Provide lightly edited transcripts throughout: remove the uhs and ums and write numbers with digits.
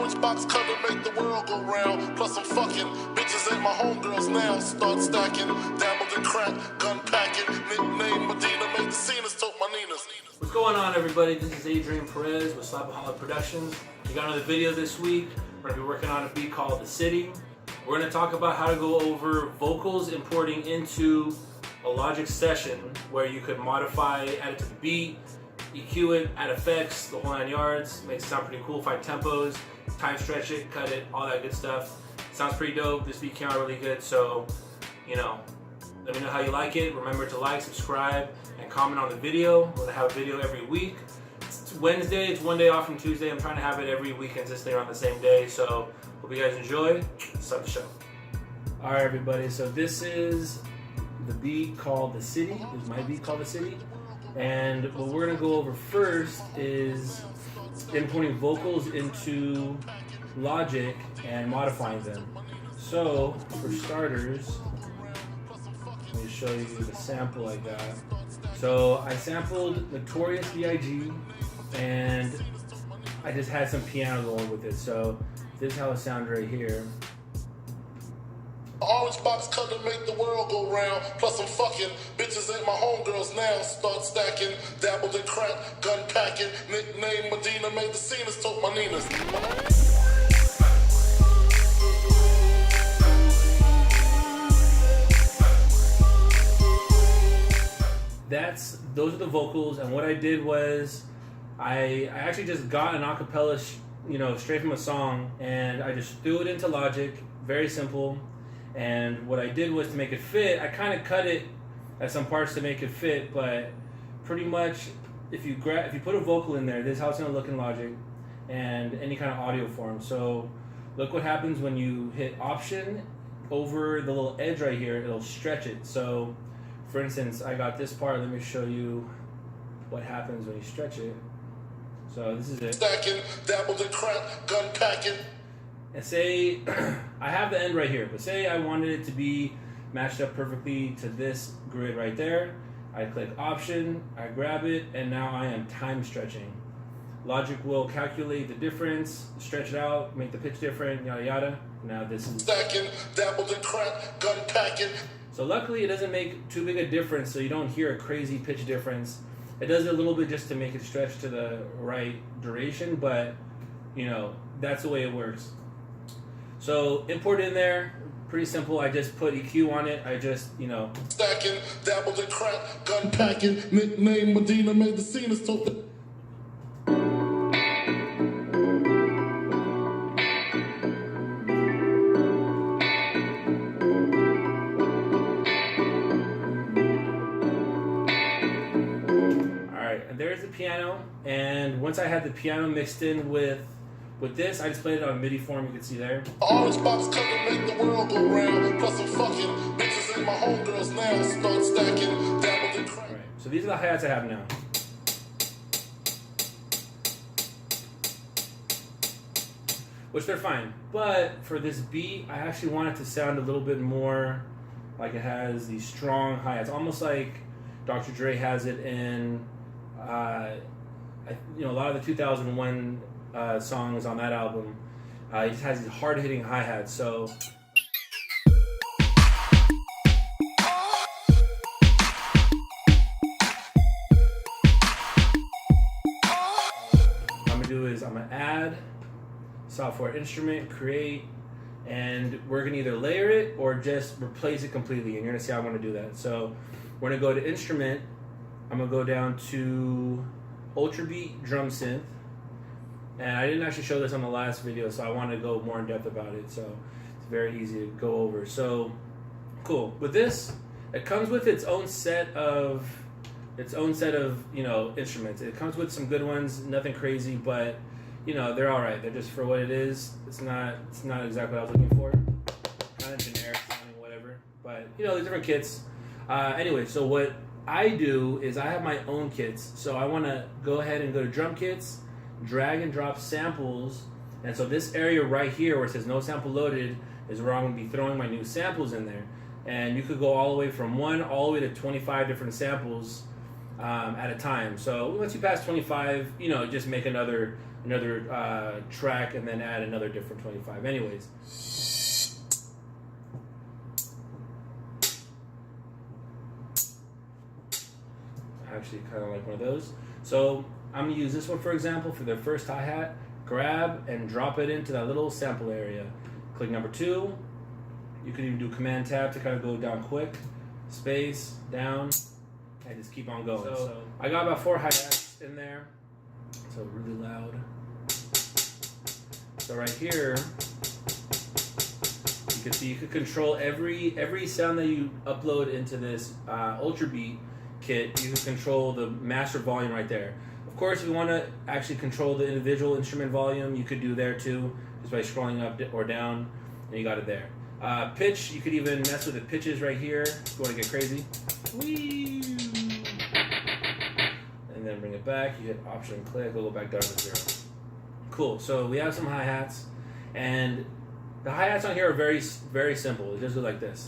Orange box cover make the world go round. Plus I'm fucking bitches at my homegirls now. Start stacking, dabbled in crack, gun packing. Nickname Medina, make the scenes, tote my Ninas. What's going on, everybody? This is Adrian Perez with Slapaholic Productions. We got another video this week. We're gonna be working on a beat called The City. We're gonna talk about how to go over vocals importing into a Logic session where you could modify, add it to the beat, EQ it, add effects, the whole 9 yards, makes it sound pretty cool, find tempos, time stretch it, cut it, all that good stuff. Sounds pretty dope. This beat came out really good, so, you know, let me know how you like it. Remember to like, subscribe, and comment on the video. We're gonna have a video every week. It's Wednesday, it's one day off from Tuesday. I'm trying to have it every week consistently on the same day, so hope you guys enjoy. Let's start the show. All right, everybody, so this is the beat called The City. This is my beat called The City. And what we're gonna go over first is importing vocals into Logic and modifying them. So, for starters, let me show you the sample I got. So, I sampled Notorious B.I.G. and I just had some piano going with it. So, this is how it sounds right here. Orange box color make the world go round. Plus I'm fucking bitches at my homegirls now. Start stacking, dabbled in crack, gun packing. Nickname Medina, made the scenes, tote my Ninas. Those are the vocals, and what I did was I actually just got an acapella, straight from a song, and I just threw it into Logic. Very simple. And what I did was, to make it fit, I kind of cut it at some parts to make it fit, but pretty much if you put a vocal in there, this is how it's going to look in Logic and any kind of audio form. So look what happens when you hit Option over the little edge right here, it'll stretch it. So for instance, I got this part. Let me show you what happens when you stretch it. So this is it. Stacking, dabbled in crack, gun packing. And say, I have the end right here, but say I wanted it to be matched up perfectly to this grid right there. I click Option, I grab it, and now I am time stretching. Logic will calculate the difference, stretch it out, make the pitch different, yada yada. Now this is stacking, dabbled in crack, gun packing. So luckily it doesn't make too big a difference, so you don't hear a crazy pitch difference. It does it a little bit just to make it stretch to the right duration, but that's the way it works. So import in there, pretty simple. I just put EQ on it. I just, stacking, dabbled in crack, gun packing. Nickname Medina, made the scenes, tote the... Alright, and there's the piano. And once I had the piano mixed in with this, I just played it on MIDI form, you can see there. Orange box cover make the world go round. Plus I'm fucking bitches at my homegirls now. Start stacking, dabbled in crack. Right, so these are the hi-hats I have now. Which they're fine. But for this beat, I actually want it to sound a little bit more like it has these strong hi-hats. Almost like Dr. Dre has it in a lot of the 2001 songs on that album. It just has these hard-hitting hi-hats. So what I'm gonna do is I'm gonna add software instrument, create, and we're gonna either layer it or just replace it completely, and you're gonna see how I'm gonna do that. So we're gonna go to instrument. I'm gonna go down to Ultrabeat drum synth. And I didn't actually show this on the last video, so I wanted to go more in depth about it. So it's very easy to go over. So cool. With this, it comes with its own set of instruments. It comes with some good ones, nothing crazy, but they're all right. They're just for what it is. It's not exactly what I was looking for. Kind of generic sounding, whatever. But there's different kits. Anyway, so what I do is I have my own kits. So I want to go ahead and go to drum kits, drag and drop samples, and so this area right here where it says no sample loaded is where I'm going to be throwing my new samples in there. And you could go all the way from 1 all the way to 25 different samples at a time. So once you pass 25, just make another another track and then add another different 25. Anyways. I actually kind of like one of those. So I'm going to use this one, for example, for the first hi-hat. Grab and drop it into that little sample area. Click number 2. You can even do Command Tab to kind of go down quick. Space, down, and just keep on going. So I got about 4 hi-hats in there. So really loud. So right here, you can see you can control every sound that you upload into this Ultrabeat kit. You can control the master volume right there. Of course, if you want to actually control the individual instrument volume, you could do there too, just by scrolling up or down, and you got it there. Pitch, you could even mess with the pitches right here if you want to get crazy. Whee! And then bring it back. You hit Option, click, it'll go back down to 0. Cool. So we have some hi-hats, and the hi-hats on here are very, very simple. It just goes like this.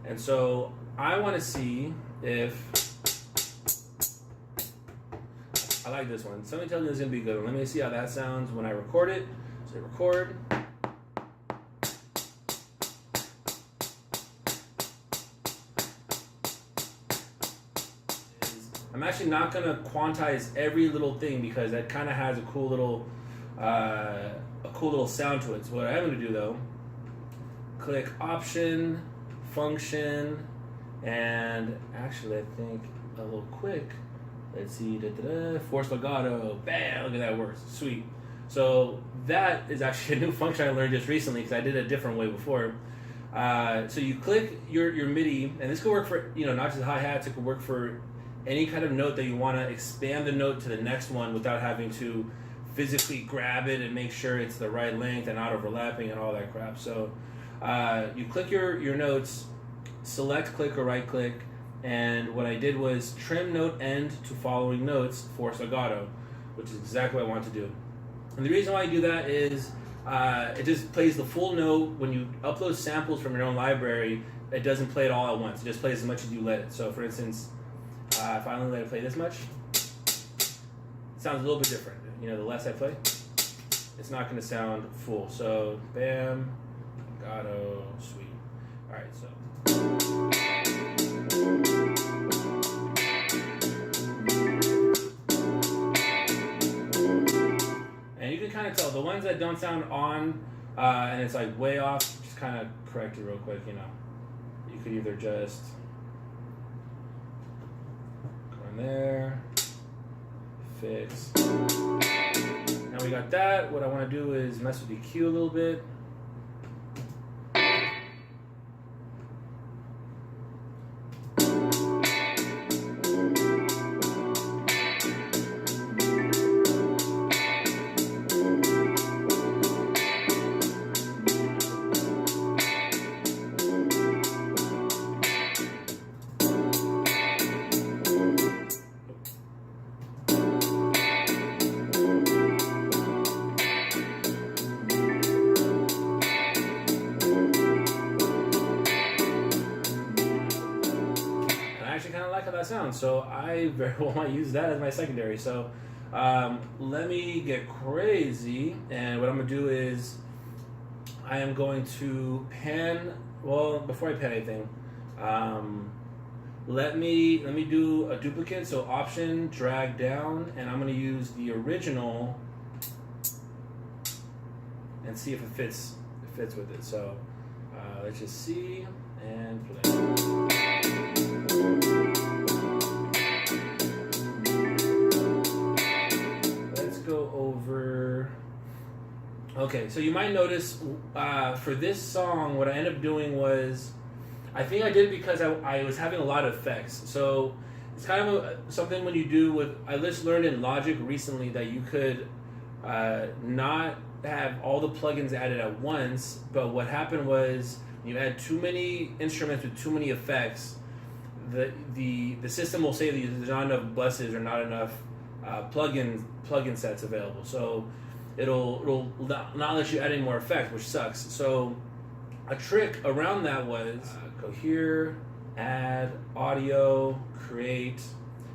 And so I want to see if I like this one. Somebody tells me this is going to be good. Let me see how that sounds when I record it. So record. I'm actually not going to quantize every little thing because that kind of has a cool little sound to it. So what I'm going to do though, click Option, Function, and actually I think a little quick. Let's see, force legato, bam, look at that works, sweet. So that is actually a new function I learned just recently because I did it a different way before. So you click your MIDI, and this could work for, not just hi-hats, it could work for any kind of note that you want to expand the note to the next one without having to physically grab it and make sure it's the right length and not overlapping and all that crap. So you click your notes, select click or right click, and what I did was trim note end to following notes, force legato, which is exactly what I want to do. And the reason why I do that is it just plays the full note. When you upload samples from your own library, it doesn't play it all at once. It just plays as much as you let it. So for instance, if I only let it play this much, it sounds a little bit different. The less I play, it's not going to sound full. So bam, legato, sweet. All right, so. And you can kind of tell the ones that don't sound on and it's like way off, just kind of correct it real quick. You could either just go in there, fix. Now we got that. What I want to do is mess with the EQ a little bit. Sound, so I very well might use that as my secondary. So let me get crazy, and what I'm gonna do is I am going to pan. Well, before I pan anything, let me do a duplicate. So Option, drag down, and I'm gonna use the original and see if it fits with it. So let's just see and play. Okay, so you might notice for this song, what I ended up doing was, I think I did it because I was having a lot of effects. So it's kind of something when you do with, I just learned in Logic recently that you could not have all the plugins added at once, but what happened was you had too many instruments with too many effects, the system will say that there's not enough buses or not enough plugin sets available. So it'll not let you add any more effects, which sucks. So a trick around that was go here, add audio, create,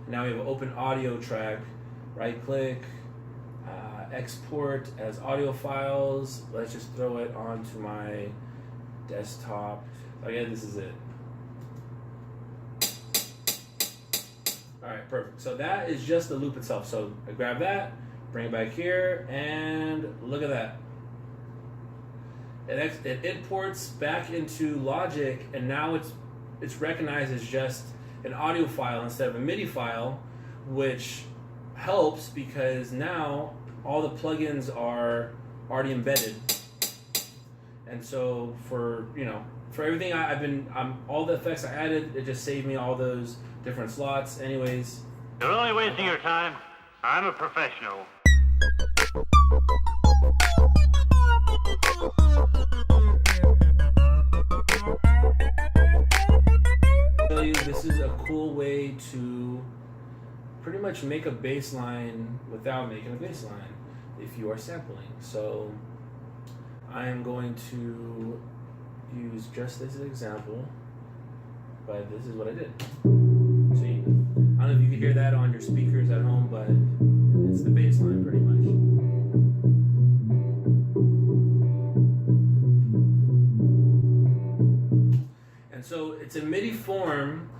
Now we have an open audio track. Right click, export as audio files. Let's just throw it onto my desktop. Again, this is it. All right, perfect. So that is just the loop itself. So I grab that, bring it back here, and look at that. It imports back into Logic, and now it's recognized as just an audio file instead of a MIDI file, which helps because now all the plugins are already embedded. And so for everything all the effects I added, it just saved me all those different slots. Anyways, you're only wasting your time. I'm a professional. This is a cool way to pretty much make a bass line without making a bass line if you are sampling. So I am going to use just this as an example, but this is what I did. See, I don't know if you can hear that on your speakers at home, but it's the bass line pretty much. And so it's in MIDI form.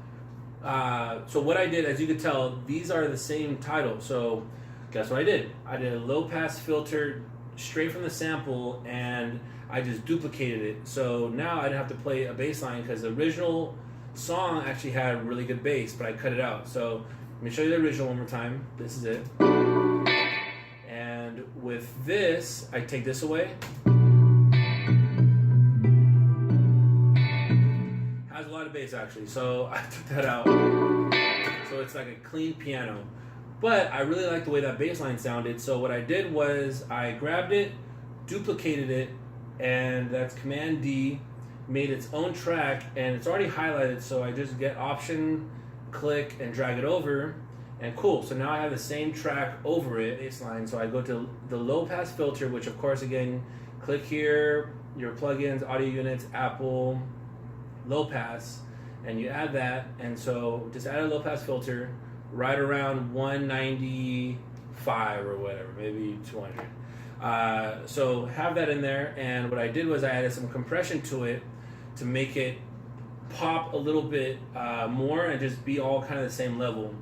So what I did, as you can tell, these are the same title. So guess what I did? I did a low pass filter straight from the sample, and I just duplicated it. So now I didn't have to play a bass line because the original song actually had really good bass, but I cut it out. So let me show you the original one more time. This is it. And with this, I take this away. Has a lot of bass actually, so I took that out. So it's like a clean piano. But I really like the way that bass line sounded, so what I did was I grabbed it, duplicated it, and that's Command D, made its own track, and it's already highlighted, so I just get Option, click, and drag it over, and cool. So now I have the same track over it, bass line. So I go to the low pass filter, which of course again, click here, your plugins, audio units, Apple, low pass, and you add that, and so just add a low pass filter right around 195 or whatever, maybe 200. So have that in there, and what I did was I added some compression to it to make it pop a little bit more and just be all kind of the same level.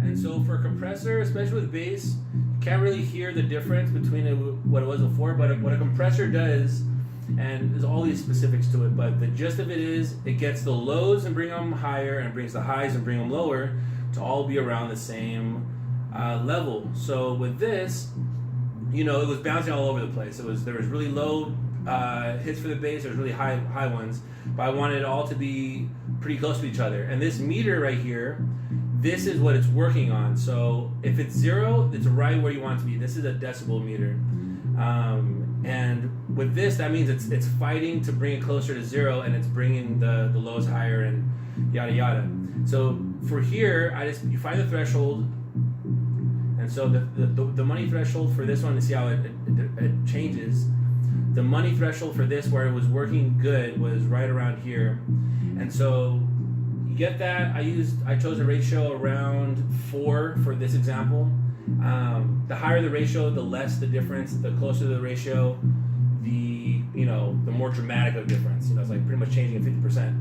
And so for a compressor, especially with bass, you can't really hear the difference between what it was before, but what a compressor does, and there's all these specifics to it, but the gist of it is it gets the lows and bring them higher, and brings the highs and bring them lower to all be around the same level. So with this, it was bouncing all over the place. There was really low hits for the bass, there was really high ones, but I wanted it all to be pretty close to each other. And this meter right here, this is what it's working on. So if it's 0, it's right where you want it to be. This is a decibel meter. And with this, that means it's fighting to bring it closer to 0, and it's bringing the lows higher and yada yada. So for here, you find the threshold, and so the money threshold for this one, to see how it changes. The money threshold for this, where it was working good, was right around here, and so you get that. I chose a ratio around 4 for this example. The higher the ratio, the less the difference. The closer the ratio, the more dramatic of difference. It's like pretty much changing at 50%.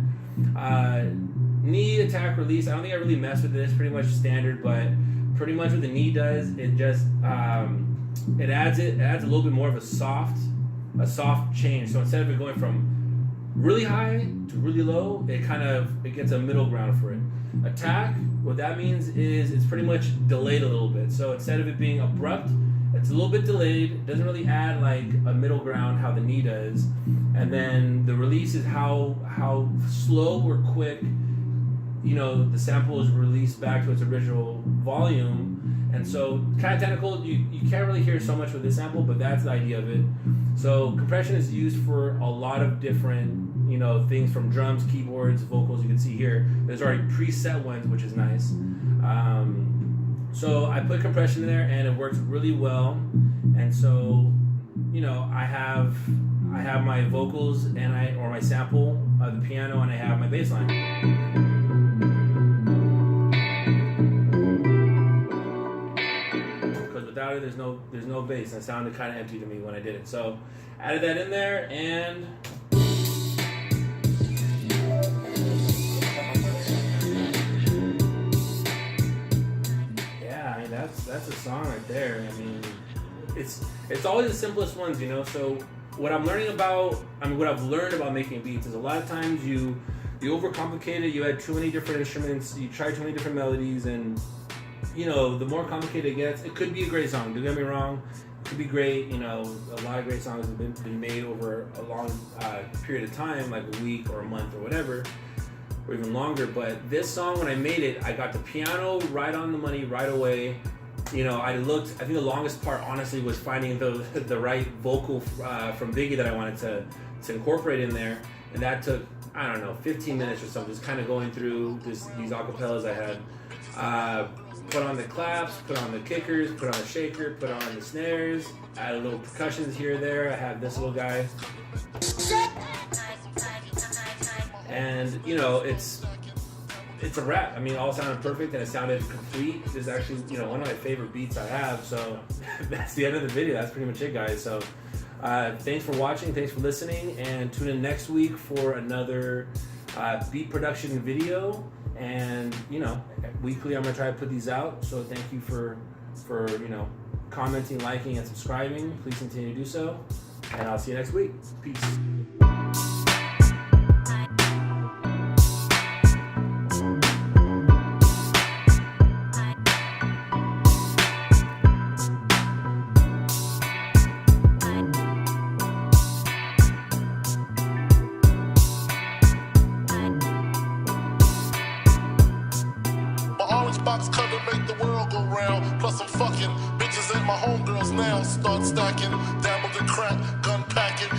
Knee, attack, release. I don't think I really mess with this. Pretty much standard, but pretty much what the knee does, it just it adds a little bit more of a soft change. So instead of it going from really high to really low, it gets a middle ground for it. Attack, what that means is it's pretty much delayed a little bit. So instead of it being abrupt, it's a little bit delayed. It doesn't really add like a middle ground how the knee does. And then the release is how slow or quick the sample is released back to its original volume. And so kind of technical, you can't really hear so much with this sample, but that's the idea of it. So compression is used for a lot of different things, from drums, keyboards, vocals. You can see here there's already preset ones, which is nice. So I put compression in there, and it works really well. And so I have my vocals or my sample the piano and I have my bass line. Because without it, there's no bass. And it sounded kind of empty to me when I did it. So added that in there, and yeah, I mean that's a song right there. I mean, it's always the simplest ones, you know. So what I'm learning about, what I've learned about making beats is a lot of times you overcomplicate it. You add too many different instruments. You try too many different melodies, and you know, the more complicated it gets, it could be a great song. Don't get me wrong, it could be great. You know, a lot of great songs have been made over a long period of time, like a week or a month or whatever, or even longer. But this song, when I made it, I got the piano right on the money right away. You know, I think the longest part, honestly, was finding the right vocal from Biggie that I wanted to incorporate in there, and that took, I don't know, 15 minutes or something, just kind of going through these acapellas I had. Put on the claps, put on the kickers, put on the shaker, put on the snares, add a little percussions here or there. I have this little guy. And, you know, it's a wrap. I mean, it all sounded perfect and it sounded complete. This is actually, you know, one of my favorite beats I have. So that's the end of the video. That's pretty much it, guys. So thanks for watching. Thanks for listening. And tune in next week for another beat production video. And, you know, weekly I'm going to try to put these out. So thank you for you know, commenting, liking, and subscribing. Please continue to do so. And I'll see you next week. Peace. Box cover make the world go round. Plus I'm fucking bitches ain't my homegirls now. Start stacking, dabbled in crack, gun packing,